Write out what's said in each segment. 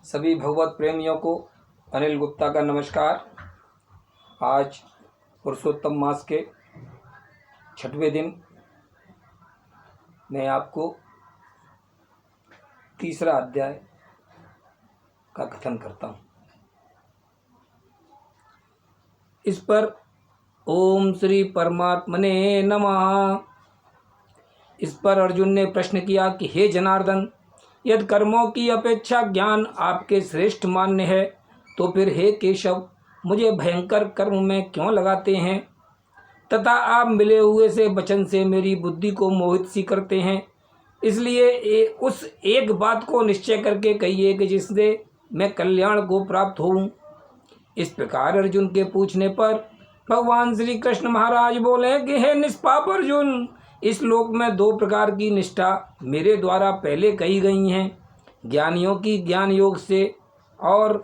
सभी भगवत प्रेमियों को अनिल गुप्ता का नमस्कार। आज पुरुषोत्तम मास के 6वें दिन मैं आपको तीसरा अध्याय का कथन करता हूँ। इस पर ओम श्री परमात्मने नमः। इस पर अर्जुन ने प्रश्न किया कि हे जनार्दन, यदि कर्मों की अपेक्षा ज्ञान आपके श्रेष्ठ मान्य है तो फिर हे केशव, मुझे भयंकर कर्म में क्यों लगाते हैं तथा आप मिले हुए से वचन से मेरी बुद्धि को मोहित सी करते हैं। इसलिए उस एक बात को निश्चय करके कहिए कि जिससे मैं कल्याण को प्राप्त होऊं। इस प्रकार अर्जुन के पूछने पर भगवान श्री कृष्ण महाराज बोले कि हे निष्पाप अर्जुन, इस लोक में दो प्रकार की निष्ठा मेरे द्वारा पहले कही गई हैं, ज्ञानियों की ज्ञान योग से और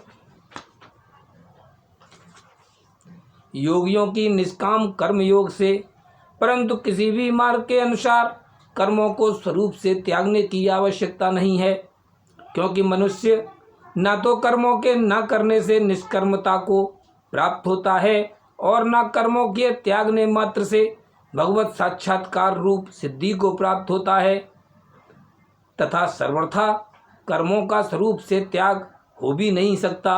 योगियों की निष्काम कर्म योग से। परंतु किसी भी मार्ग के अनुसार कर्मों को स्वरूप से त्यागने की आवश्यकता नहीं है, क्योंकि मनुष्य न तो कर्मों के न करने से निष्कर्मता को प्राप्त होता है और न कर्मों के त्यागने मात्र से भगवत साक्षात्कार रूप सिद्धि को प्राप्त होता है, तथा सर्वथा कर्मों का स्वरूप से त्याग हो भी नहीं सकता,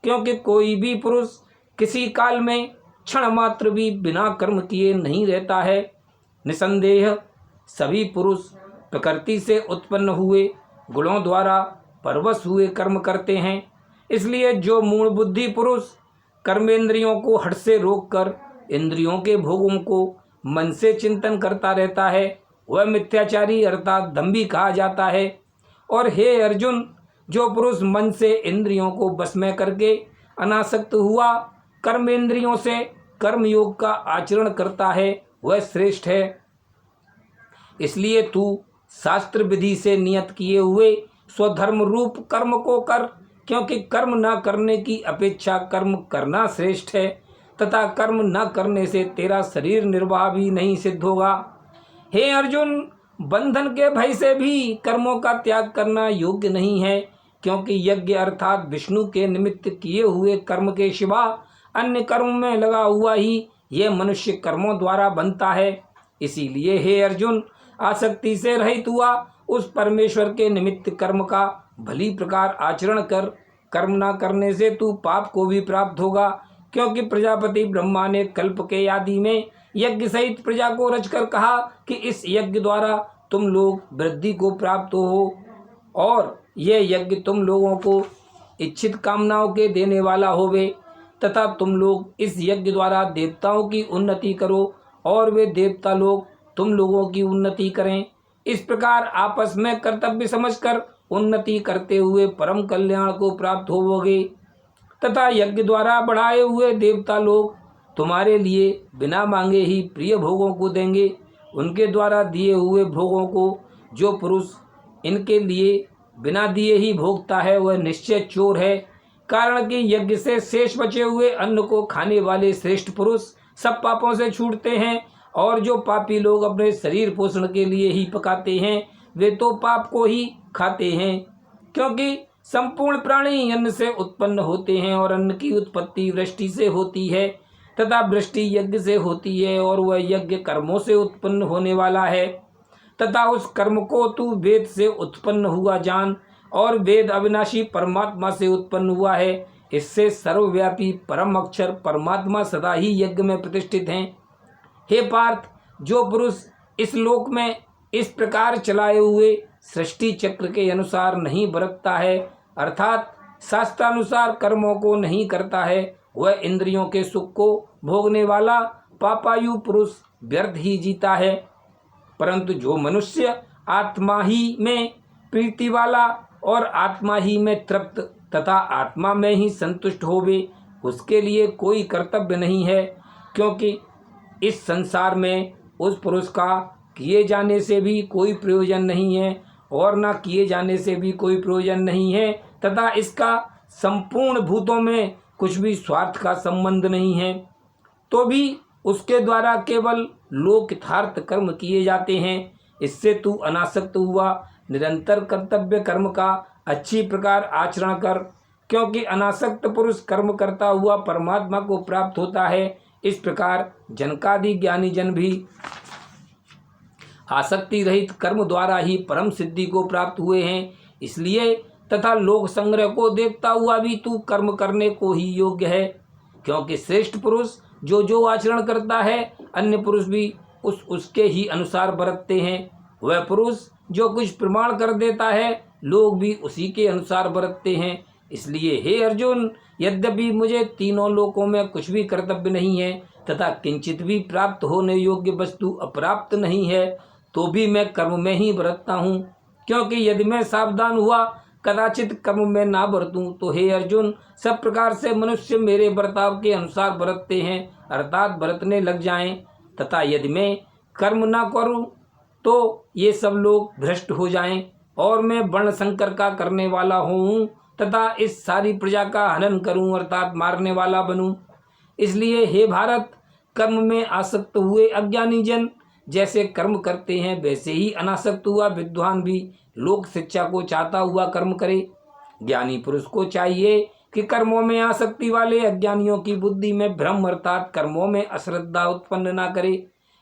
क्योंकि कोई भी पुरुष किसी काल में क्षण मात्र भी बिना कर्म किए नहीं रहता है। निसंदेह सभी पुरुष प्रकृति से उत्पन्न हुए गुणों द्वारा परवश हुए कर्म करते हैं। इसलिए जो मूल बुद्धि पुरुष कर्मेंद्रियों को हठ से रोककर इंद्रियों के भोगों को मन से चिंतन करता रहता है, वह मिथ्याचारी अर्थात दंभी कहा जाता है। और हे अर्जुन, जो पुरुष मन से इंद्रियों को वश में करके अनासक्त हुआ कर्मेंद्रियों से कर्मयोग का आचरण करता है, वह श्रेष्ठ है। इसलिए तू शास्त्र विधि से नियत किए हुए स्वधर्म रूप कर्म को कर, क्योंकि कर्म न करने की अपेक्षा कर्म करना श्रेष्ठ है, तथा कर्म न करने से तेरा शरीर निर्वाह भी नहीं सिद्ध होगा। हे अर्जुन, बंधन के भय से भी कर्मों का त्याग करना योग्य नहीं है, क्योंकि यज्ञ अर्थात विष्णु के निमित्त किए हुए कर्म के सिवा अन्य कर्म में लगा हुआ ही यह मनुष्य कर्मों द्वारा बनता है। इसीलिए हे अर्जुन, आसक्ति से रहित हुआ उस परमेश्वर के निमित्त कर्म का भली प्रकार आचरण कर। कर्म न करने से तू पाप को भी प्राप्त होगा, क्योंकि प्रजापति ब्रह्मा ने कल्प के आदि में यज्ञ सहित प्रजा को रचकर कहा कि इस यज्ञ द्वारा तुम लोग वृद्धि को प्राप्त हो, और यह यज्ञ तुम लोगों को इच्छित कामनाओं के देने वाला होवे, तथा तुम लोग इस यज्ञ द्वारा देवताओं की उन्नति करो और वे देवता लोग तुम लोगों की उन्नति करें। इस प्रकार आपस में कर्तव्य समझकर उन्नति करते हुए परम कल्याण को प्राप्त होवोगे, तथा यज्ञ द्वारा बढ़ाए हुए देवता लोग तुम्हारे लिए बिना मांगे ही प्रिय भोगों को देंगे। उनके द्वारा दिए हुए भोगों को जो पुरुष इनके लिए बिना दिए ही भोगता है, वह निश्चय चोर है। कारण कि यज्ञ से शेष बचे हुए अन्न को खाने वाले श्रेष्ठ पुरुष सब पापों से छूटते हैं, और जो पापी लोग अपने शरीर पोषण के लिए ही पकाते हैं, वे तो पाप को ही खाते हैं। क्योंकि संपूर्ण प्राणी अन्न से उत्पन्न होते हैं, और अन्न की उत्पत्ति वृष्टि से होती है, तथा वृष्टि यज्ञ से होती है, और वह यज्ञ कर्मों से उत्पन्न होने वाला है। तथा उस कर्म को तू वेद से उत्पन्न हुआ जान, और वेद अविनाशी परमात्मा से उत्पन्न हुआ है। इससे सर्वव्यापी परम अक्षर परमात्मा सदा ही यज्ञ में प्रतिष्ठित हैं। हे पार्थ, जो पुरुष इस लोक में इस प्रकार चलाए हुए सृष्टि चक्र के अनुसार नहीं बरतता है, अर्थात शास्त्रानुसार कर्मों को नहीं करता है, वह इंद्रियों के सुख को भोगने वाला पापायु पुरुष व्यर्थ ही जीता है। परंतु जो मनुष्य आत्मा ही में प्रीति वाला और आत्मा ही में तृप्त तथा आत्मा में ही संतुष्ट होवे, उसके लिए कोई कर्तव्य नहीं है, क्योंकि इस संसार में उस पुरुष का किए जाने से भी कोई प्रयोजन नहीं है और न किए जाने से भी कोई प्रयोजन नहीं है, तथा इसका संपूर्ण भूतों में कुछ भी स्वार्थ का संबंध नहीं है। तो भी उसके द्वारा केवल लोकहितार्थ कर्म किए जाते हैं। इससे तू अनासक्त हुआ निरंतर कर्तव्य कर्म का अच्छी प्रकार आचरण कर, क्योंकि अनासक्त पुरुष कर्म करता हुआ परमात्मा को प्राप्त होता है। इस प्रकार जनकादि ज्ञानी जन भी आसक्ति रहित कर्म द्वारा ही परम सिद्धि को प्राप्त हुए हैं। इसलिए तथा लोक संग्रह को देखता हुआ भी तू कर्म करने को ही योग्य है, क्योंकि श्रेष्ठ पुरुष जो जो आचरण करता है अन्य पुरुष भी उसके ही अनुसार बरतते हैं। वह पुरुष जो कुछ प्रमाण कर देता है लोग भी उसी के अनुसार बरतते हैं। इसलिए हे अर्जुन, यद्यपि मुझे तीनों लोकों में कुछ भी कर्तव्य नहीं है तथा किंचित भी प्राप्त होने योग्य वस्तु अप्राप्त नहीं है, तो भी मैं कर्म में ही बरतता हूँ, क्योंकि यदि मैं सावधान हुआ कदाचित कर्म में ना बरतूं तो हे अर्जुन, सब प्रकार से मनुष्य मेरे बर्ताव के अनुसार बरतते हैं, अर्थात बरतने लग जाएं, तथा यदि मैं कर्म ना करूं तो ये सब लोग भ्रष्ट हो जाएं और मैं वर्ण संकर का करने वाला हूँ तथा इस सारी प्रजा का हनन करूं, अर्थात मारने वाला बनूं। इसलिए हे भारत, कर्म में आसक्त हुए अज्ञानी जन जैसे कर्म करते हैं वैसे ही अनासक्त हुआ विद्वान भी लोक शिक्षा को चाहता हुआ कर्म करे। ज्ञानी पुरुष को चाहिए कि कर्मों में आसक्ति वाले अज्ञानियों की बुद्धि में भ्रम अर्थात कर्मों में अश्रद्धा उत्पन्न ना करे,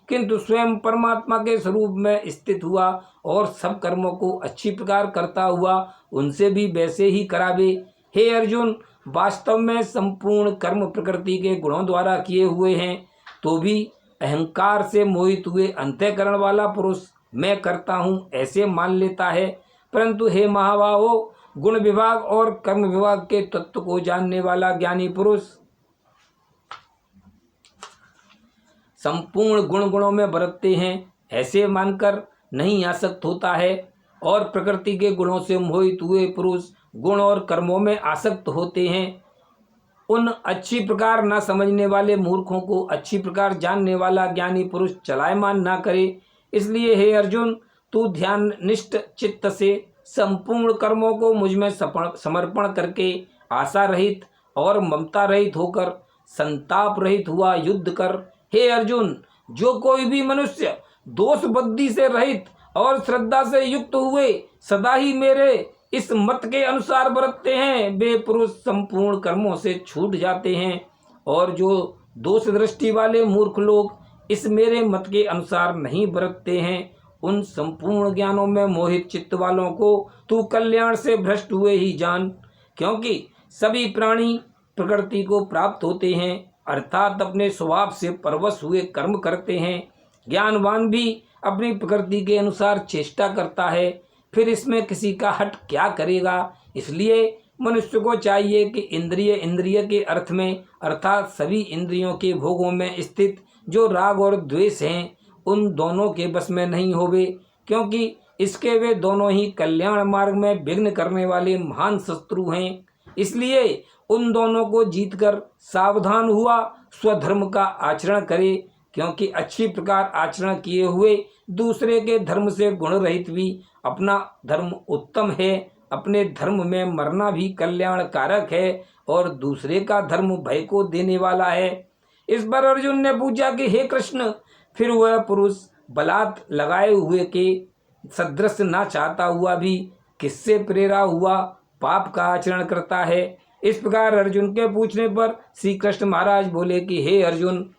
किंतु स्वयं परमात्मा के स्वरूप में स्थित हुआ और सब कर्मों को अच्छी प्रकार करता हुआ उनसे भी वैसे ही करावे। हे अर्जुन, वास्तव में संपूर्ण कर्म प्रकृति के गुणों द्वारा किए हुए हैं, तो भी अहंकार से मोहित हुए अंतःकरण वाला पुरुष मैं करता हूँ ऐसे मान लेता है। परंतु हे महाबाहो, गुण विभाग और कर्म विभाग के तत्व को जानने वाला ज्ञानी पुरुष संपूर्ण गुणों में बरतते हैं ऐसे मानकर नहीं आसक्त होता है, और प्रकृति के गुणों से मोहित हुए पुरुष गुण और कर्मों में आसक्त होते हैं। उन अच्छी प्रकार न समझने वाले मूर्खों को अच्छी प्रकार जानने वाला ज्ञानी पुरुष चलायमान ना करे। इसलिए हे अर्जुन, तू ध्यान निष्ठ चित्त से संपूर्ण कर्मों को मुझ में समर्पण करके आशा रहित और ममता रहित होकर संताप रहित हुआ युद्ध कर। हे अर्जुन, जो कोई भी मनुष्य दोष बुद्धि से रहित और श्रद्धा से युक्त हुए सदा ही मेरे इस मत के अनुसार बरतते हैं वे पुरुष संपूर्ण कर्मों से छूट जाते हैं, और जो दोष दृष्टि वाले मूर्ख लोग इस मेरे मत के अनुसार नहीं बरतते हैं उन संपूर्ण ज्ञानों में मोहित चित्त वालों को तू कल्याण से भ्रष्ट हुए ही जान, क्योंकि सभी प्राणी प्रकृति को प्राप्त होते हैं अर्थात अपने स्वभाव से परवश हुए कर्म करते हैं। ज्ञानवान भी अपनी प्रकृति के अनुसार चेष्टा करता है, फिर इसमें किसी का हट क्या करेगा। इसलिए मनुष्य को चाहिए कि इंद्रिय के अर्थ में अर्थात सभी इंद्रियों के भोगों में स्थित जो राग और द्वेष हैं उन दोनों के बस में नहीं होवे, क्योंकि इसके वे दोनों ही कल्याण मार्ग में विघ्न करने वाले महान शत्रु हैं। इसलिए उन दोनों को जीतकर सावधान हुआ स्वधर्म का आचरण करे, क्योंकि अच्छी प्रकार आचरण किए हुए दूसरे के धर्म से गुण रहित भी अपना धर्म उत्तम है। अपने धर्म में मरना भी कल्याणकारक है और दूसरे का धर्म भय को देने वाला है। इस बार अर्जुन ने पूछा कि हे कृष्ण, फिर वह पुरुष बलात् लगाए हुए के सदृश ना चाहता हुआ भी किससे प्रेरा हुआ पाप का आचरण करता है। इस प्रकार अर्जुन के पूछने पर श्री कृष्ण महाराज बोले कि हे अर्जुन,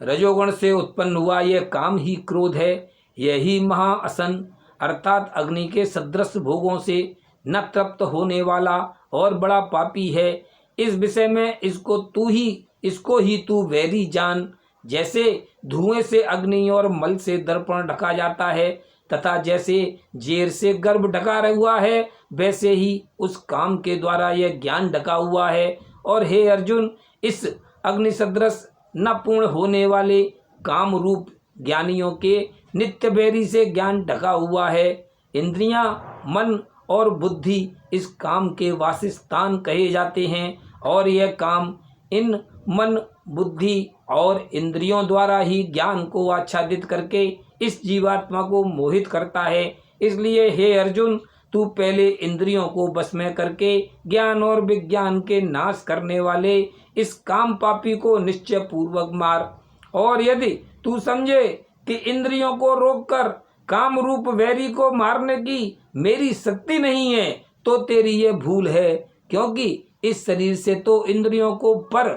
रजोगुण से उत्पन्न हुआ यह काम ही क्रोध है, यही महाअसन अर्थात अग्नि के सदृश भोगों से न तृप्त होने वाला और बड़ा पापी है। इस विषय में इसको ही तू वैरी जान। जैसे धुएं से अग्नि और मल से दर्पण ढका जाता है तथा जैसे जेर से गर्भ ढका हुआ है वैसे ही उस काम के द्वारा यह ज्ञान ढका हुआ है। और हे अर्जुन, इस अग्नि सदृश न पूर्ण होने वाले काम रूप ज्ञानियों के नित्य बैरी से ज्ञान ढका हुआ है। इंद्रियां, मन और बुद्धि इस काम के वासस्थान कहे जाते हैं और यह काम इन मन, बुद्धि और इंद्रियों द्वारा ही ज्ञान को आच्छादित करके इस जीवात्मा को मोहित करता है। इसलिए हे अर्जुन, तू पहले इंद्रियों को बस में करके ज्ञान और विज्ञान के नाश करने वाले इस काम पापी को निश्चय पूर्वक मार। और यदि तू समझे कि इंद्रियों को रोककर काम रूप वैरी को मारने की मेरी शक्ति नहीं है तो तेरी ये भूल है, क्योंकि इस शरीर से तो इंद्रियों को पर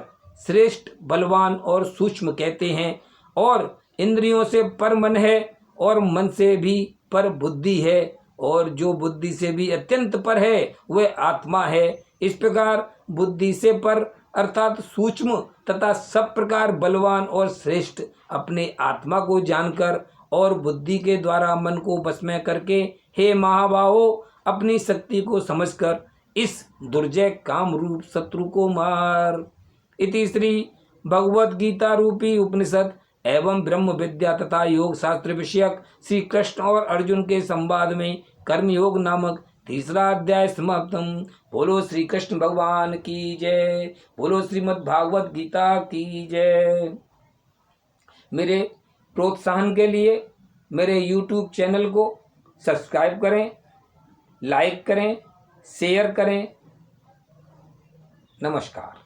श्रेष्ठ, बलवान और सूक्ष्म कहते हैं, और इंद्रियों से पर मन है, और मन से भी पर बुद्धि है, और जो बुद्धि से भी अत्यंत पर है वह आत्मा है। इस प्रकार बुद्धि से पर अर्थात सूक्ष्म तथा सब प्रकार बलवान और श्रेष्ठ अपने आत्मा को जानकर और बुद्धि के द्वारा मन को वश में करके, हे महाबाहो, अपनी शक्ति को समझकर इस दुर्जय काम रूप शत्रु को मार। इति श्री भगवद गीता रूपी उपनिषद एवं ब्रह्म विद्या तथा योग शास्त्र विषयक श्री कृष्ण और अर्जुन के संवाद में कर्मयोग नामक तीसरा अध्याय समाप्तम। बोलो श्री कृष्ण भगवान की जय, बोलो श्रीमद् भागवत गीता की जय। मेरे प्रोत्साहन के लिए मेरे YouTube चैनल को सब्सक्राइब करें, लाइक करें, शेयर करें। नमस्कार।